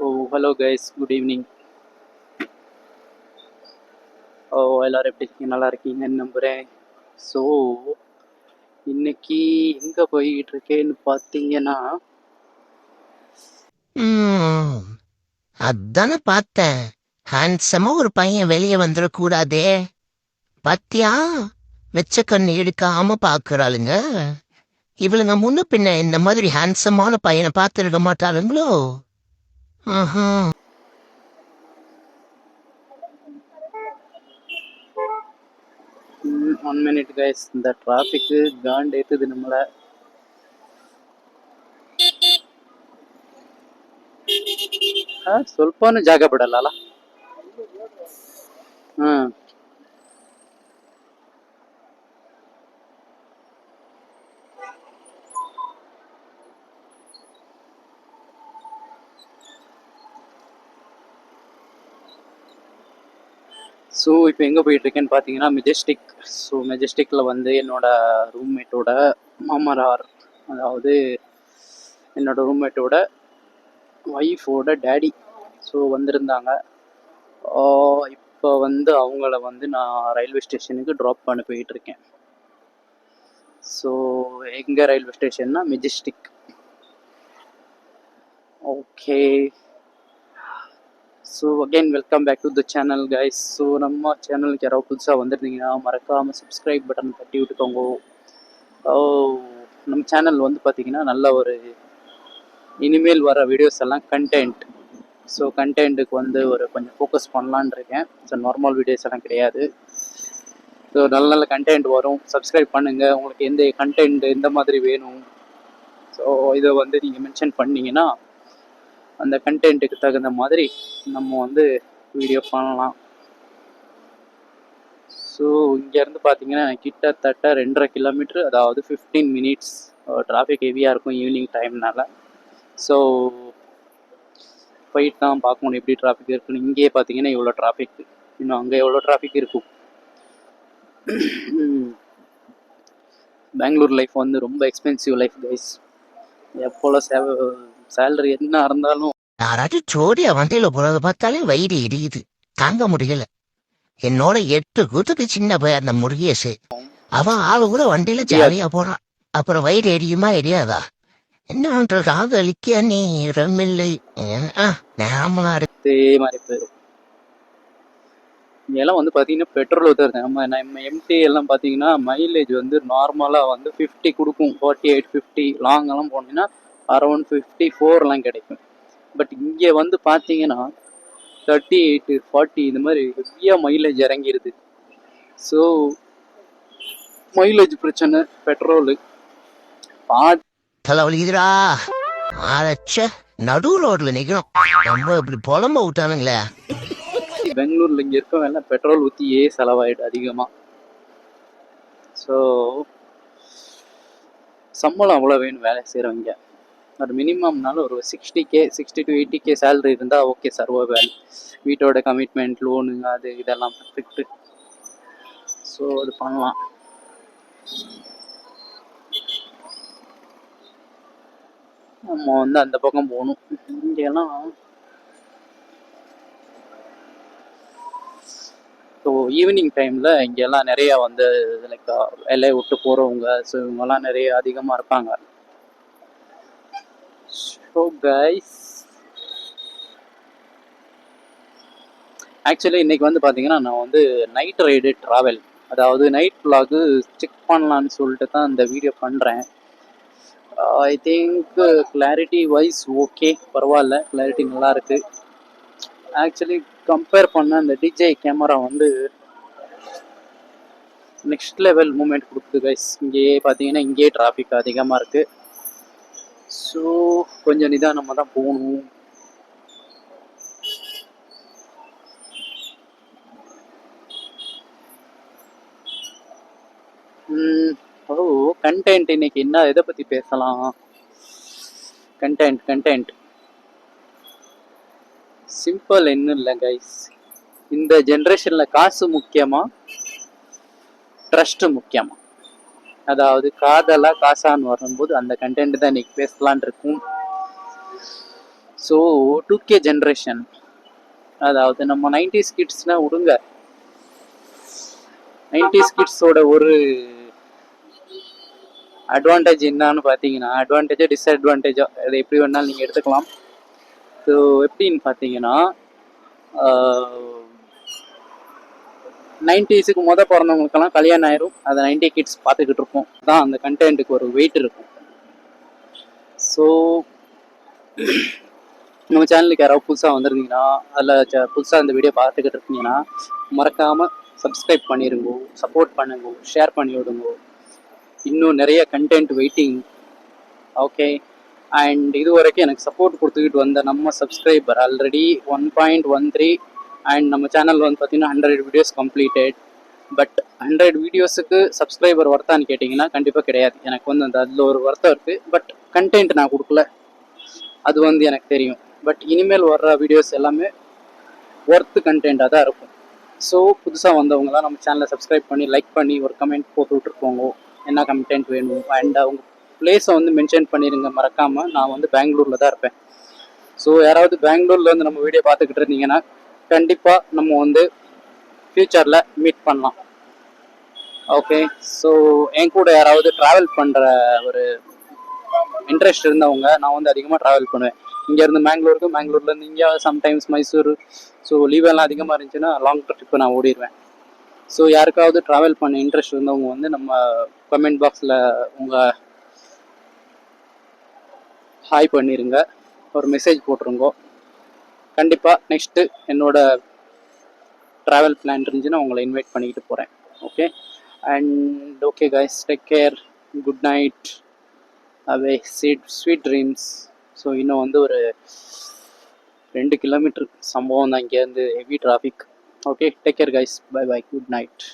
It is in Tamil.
Hello guys, good evening. எல்லாரும் எப்படி இருக்கீங்க? நல்லா இருக்கீங்கன்னு நம்புகிறேன். ஸோ இன்னைக்கு எங்கே போய்கிட்டு இருக்கேன்னு பார்த்தீங்கன்னா, அதானே பார்த்தேன். ஹேண்ட்ஸமா ஒரு பையன் வெளியே வந்துடக்கூடாதே. பாத்தியா, வெச்ச கண்ணு எடுக்காம பாக்குறாளுங்க. இவளுங்க முன்ன பின்ன இந்த மாதிரி ஹேண்ட்ஸமான பையனை பார்த்துருக்க மாட்டாளுங்களோ? ஒன் மினிட் கைஸ், இந்த டிராஃபிக்கு காண்ட் ஏற்றுது நம்மளை. ಸ್ವಲ್ಪನೂ ಜಾಗ ಬಿಡಲ್ಲ. ஸோ இப்போ எங்கே போயிட்டுருக்கேன்னு பார்த்தீங்கன்னா மெஜெஸ்டிக். ஸோ மெஜெஸ்டிக்கில் வந்து என்னோடய ரூம்மேட்டோட மாமனார், அதாவது என்னோடய ரூம்மேட்டோட ஒய்ஃபோட டேடி ஸோ வந்திருந்தாங்க. இப்போ வந்து அவங்கள வந்து நான் ரயில்வே ஸ்டேஷனுக்கு ட்ராப் பண்ண போயிட்டுருக்கேன். ஸோ எங்கே ரயில்வே ஸ்டேஷன்னா Majestic. Okay, so again welcome back to the channel guys. So நம்ம சேனலுக்கு யாராவது புதுசாக வந்துருந்தீங்கன்னா மறக்காமல் சப்ஸ்கிரைப் பட்டன் தட்டி விட்டுக்கோங்க. நம்ம சேனல் வந்து பார்த்திங்கன்னா நல்ல ஒரு இனிமேல் வர வீடியோஸ் எல்லாம் கண்டென்ட். ஸோ கண்டென்ட்டுக்கு வந்து ஒரு கொஞ்சம் ஃபோக்கஸ் பண்ணலான் இருக்கேன். ஸோ நார்மல் வீடியோஸ் எல்லாம் கிடையாது. ஸோ நல்ல நல்ல கண்டென்ட் வரும். சப்ஸ்கிரைப் பண்ணுங்கள். உங்களுக்கு எந்த கண்டென்ட் எந்த மாதிரி வேணும், ஸோ இதை வந்து நீங்கள் மென்ஷன் பண்ணிங்கன்னா அந்த கண்டென்ட்டுக்கு தகுந்த மாதிரி நம்ம வந்து வீடியோ பண்ணலாம். ஸோ இங்கேருந்து பார்த்தீங்கன்னா கிட்டத்தட்ட 2.5 கிலோமீட்ரு, அதாவது 15 மினிட்ஸ். டிராஃபிக் ஹெவியாக இருக்கும் ஈவினிங் டைம்னால. ஸோ போயிட்டு தான் பார்க்கணும் எப்படி டிராஃபிக் இருக்குன்னு. இங்கேயே பார்த்தீங்கன்னா இவ்வளோ டிராஃபிக், இன்னும் அங்கே எவ்வளோ டிராஃபிக் இருக்கும். பெங்களூர் லைஃப் வந்து ரொம்ப எக்ஸ்பென்சிவ் லைஃப் கைஸ். எப்போல்லாம் சேலரி என்ன இருந்தாலும் யாராச்சும் ஜோடியா வண்டியில போறத பார்த்தாலே வயிறு எரியுது, தாங்க முடியல. என்னோட 8 கூத்துக்கு சின்ன பையன் அந்த முருகேஷ், அவன் ஆளு கூட வண்டியில ஜாலியா போறான். அப்புறம் வயிறு எரியுமா எரியாதா? என்ன பண்றது, காதலிக்க நேரமில்லை. நாமளா அதே மாதிரி போயிடும். இங்கெல்லாம் வந்து பார்த்தீங்கன்னா பெட்ரோல் ஊற்றுறது நம்ம எம்டி எல்லாம் பார்த்தீங்கன்னா மைலேஜ் வந்து நார்மலாக வந்து 50 கொடுக்கும், 48 50. லாங்கெல்லாம் போனீங்கன்னா அரௌண்ட் 54 கிடைக்கும். பட் இங்கே வந்து பார்த்தீங்கன்னா 38 40 இந்த மாதிரி ஹெவியாக மைலேஜ் இறங்கிடுது. ஸோ மைலேஜ் பிரச்சனை, பெட்ரோலு தலைவலிக்குதுடா. நடு ரோட்ல நிக்கணும், ரொம்ப இப்படி புலம்ப விட்டானுங்களே. பெங்களூர்ல இங்க இருக்கவங்க பெட்ரோல் ஊற்றியே செலவாயிடும் அதிகமாக. ஸோ சம்பளம் அவ்வளோ வேணும் வேலை செய்கிறவங்க. ஒரு மினிமம்னால ஒரு 60K 60 to 80K சேலரி இருந்தால் ஓகே, சர்வைவல். வீட்டோட கமிட்மெண்ட், லோனு, அது இதெல்லாம் பர்ஃபெக்ட்டு. ஸோ அது பண்ணலாம். நம்ம வந்து அந்த பக்கம் போகணும். இங்கெல்லாம் ஸோ ஈவினிங் டைமில் இங்கெல்லாம் நிறையா வந்து லைக் வேலையை விட்டு போகிறவங்க, ஸோ இவங்கெல்லாம் நிறைய அதிகமாக இருப்பாங்க. ஸோ கைஸ், ஆக்சுவலி இன்றைக்கி வந்து பார்த்தீங்கன்னா நான் வந்து நைட் ரைடு ட்ராவல், அதாவது நைட் விலாகு செக் பண்ணலான்னு சொல்லிட்டு தான் இந்த வீடியோ பண்ணுறேன். I think clarity wise okay, பரவாயில்ல, கிளாரிட்டி நல்லாயிருக்கு. ஆக்சுவலி கம்பேர் பண்ண அந்த டிஜே கேமரா வந்து நெக்ஸ்ட் லெவல் மூமெண்ட் கொடுக்குது கைஸ். இங்கேயே பார்த்தீங்கன்னா இங்கேயே டிராஃபிக் அதிகமாக இருக்குது. ஸோ கொஞ்சம் நிதானமாக தான் போகணும். கண்டென்ட் இன்னைக்கு என்ன, எதை பற்றி பேசலாம்? கண்டென்ட் சிம்பிள், என்ன இல்லை கைஸ். இந்த ஜென்ரேஷனில் காசு முக்கியமா, ட்ரஸ்ட் முக்கியமா? அதாவது காதலா காசான்னு வரும்போது அந்த கண்டென்ட் தான் இன்னைக்கு பேசலான் இருக்கும். ஸோ 2K ஜென்ரேஷன், அதாவது நம்ம 90s கிட்ஸ்னால் விடுங்க, 90s கிட்ஸோட ஒரு அட்வான்டேஜ் என்னன்னு பார்த்தீங்கன்னா, அட்வான்டேஜோ டிஸ்அட்வான்டேஜோ அது எப்படி வேணாலும் நீங்கள் எடுத்துக்கலாம். ஸோ எப்படின்னு பார்த்தீங்கன்னா, 90ஸ்க்கு பிறந்தவங்களுக்கெல்லாம் கல்யாணம் ஆயிரும், அதை 90 கிட்ஸ் பார்த்துக்கிட்டு இருப்போம். தான் அந்த கண்டென்ட்டுக்கு ஒரு வெயிட் இருக்கும். ஸோ நம்ம சேனலுக்கு யாராவது புதுசாக வந்திருந்தீங்கன்னா, அதில் புதுசாக இந்த வீடியோ பார்த்துக்கிட்டு இருக்கீங்கன்னா மறக்காமல் சப்ஸ்கிரைப் பண்ணிடுங்க, சப்போர்ட் பண்ணுங்க, ஷேர் பண்ணி விடுங்க. இன்னும் நிறைய கண்டென்ட் வெயிட்டிங். ஓகே, அண்ட் இது வரைக்கும் எனக்கு சப்போர்ட் கொடுத்துக்கிட்டு வந்த நம்ம சப்ஸ்கிரைபர் ஆல்ரெடி 1.13, அண்ட் நம்ம சேனல் வந்து பார்த்தீங்கன்னா 100 வீடியோஸ் கம்ப்ளீட்டட். பட் 100 வீடியோஸுக்கு சப்ஸ்கிரைபர் ஒர்த்தான்னு கேட்டிங்கன்னா கண்டிப்பாக கிடையாது. எனக்கு வந்து அந்த அதில் ஒரு வருத்தம் இருக்குது. பட் கண்டென்ட் நான் கொடுக்கல, அது வந்து எனக்கு தெரியும். பட் இனிமேல் வர்ற வீடியோஸ் எல்லாமே ஒர்த்து கண்டென்ட்டாக தான் இருக்கும். ஸோ புதுசாக வந்தவங்களாம் நம்ம சேனலை சப்ஸ்கிரைப் பண்ணி லைக் பண்ணி ஒரு கமெண்ட் போட்டு விட்ருப்போங்க, என்ன கண்டென்ட் வேணும். அண்ட் அவங்க பிளேஸை வந்து மென்ஷன் பண்ணிடுங்க மறக்காமல். நான் வந்து பெங்களூரில் தான் இருப்பேன். ஸோ யாராவது பெங்களூரில் வந்து நம்ம வீடியோ பார்த்துக்கிட்டு இருந்தீங்கன்னா கண்டிப்பாக நம்ம வந்து ஃப்யூச்சரில் மீட் பண்ணலாம். ஓகே, ஸோ என் கூட யாராவது ட்ராவல் பண்ணுற ஒரு இன்ட்ரெஸ்ட் இருந்தவங்க, நான் வந்து அதிகமாக ட்ராவல் பண்ணுவேன். இங்கேருந்து பெங்களூருக்கு, பெங்களூர்லேருந்து இங்கே சம்டைம்ஸ் மைசூர். ஸோ லீவெல்லாம் அதிகமாக இருந்துச்சுன்னா லாங் ட்ரிப்பு நான் ஓடிடுவேன். ஸோ யாருக்காவது ட்ராவல் பண்ண இன்ட்ரெஸ்ட் இருந்தவங்க வந்து நம்ம கமெண்ட் பாக்ஸில் உங்கள் ஹாய் பண்ணிடுங்க, ஒரு மெசேஜ் போட்டுருங்கோ. கண்டிப்பாக நெக்ஸ்ட்டு என்னோடய ட்ராவல் பிளான் இருந்துச்சுன்னா உங்களை இன்வைட் பண்ணிக்கிட்டு போகிறேன். Okay, and okay guys, take care, good night, have sweet dreams. So இன்னும் வந்து ஒரு 2 கிலோமீட்டர் சம்பவம் தான் இங்கேருந்து heavy traffic. Okay, take care guys, bye bye, good night.